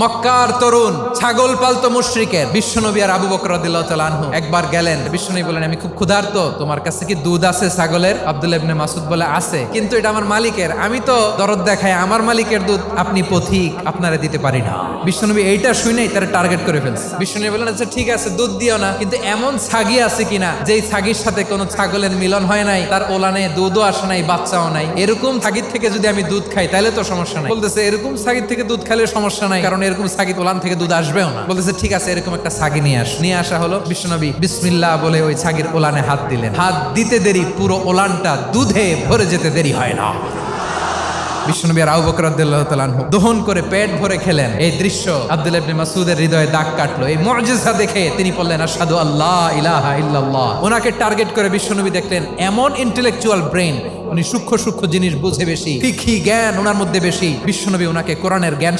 মক্কার তরুণ ছাগল পালতো মুশরিকের বিশ্বনবী আর আবু বকর রাদিয়াল্লাহু তাআলা আনহু একবার গেলেন। বিশ্বনবী বলেন, আমি খুব ক্ষুধার্ত, তোমার কাছে কি দুধ আছে ছাগলের? আব্দুল্লাহ ইবনে মাসউদ বলে, আছে, কিন্তু এটা আমার মালিকের, আমি তো দরদ দেখাই আমার মালিকের দুধ আপনি পথিক, আপনারে দিতে পারি না। বিশ্বনবী এইটা শুনেই তারা টার্গেট করে ফেলছে। বিশ্বনবী বলেন, আচ্ছা ঠিক আছে, দুধ দিও না, কিন্তু এমন ছাগি আছে কিনা যেই ছাগির সাথে কোনো ছাগলের মিলন হয় নাই, তার ওলানে দুধও আসে নাই, বাচ্চাও নাই, এরকম ছাগির থেকে যদি আমি দুধ খাই তাহলে তো সমস্যা নাই। বলতেছে, এরকম ছাগির থেকে দুধ খেলে সমস্যা নাই, কারণ এরকম ছাগি ওলান থেকে দুধ আসবেও না। বলতেছে, ঠিক আছে, এরকম একটা ছাগি নিয়ে আসা হলো। বিশ্বনবী বিসমিল্লাহ বলে ওই ছাগির ওলানে হাত দিলেন। হাত দিতে দেরি, পুরো ওলানটা দুধে ভরে যেতে দেরি হয় না। বিশ্বনবী আর আবু বকর রাদিয়াল্লাহু তাআলা আনহু দহন করে পেট ভরে খেলেন। এই দৃশ্য আব্দুল্লাহ ইবনে মাসউদের হৃদয়ে দাগ কাটলো। এই মুজিজা দেখে তিনি বললেন, আশহাদু আল্লা ইলাহা ইল্লাল্লাহ। ওনাকে টার্গেট করে বিশ্বনবী দেখলেন এমন ইন্টেলেকচুয়াল ব্রেন, উনি সূক্ষ্ম সূক্ষ্ম জিনিস বুঝে বেশি, ফিকহি জ্ঞান ওনার মধ্যে বেশি। বিশ্বনবী ওনাকে কোরআনের জ্ঞান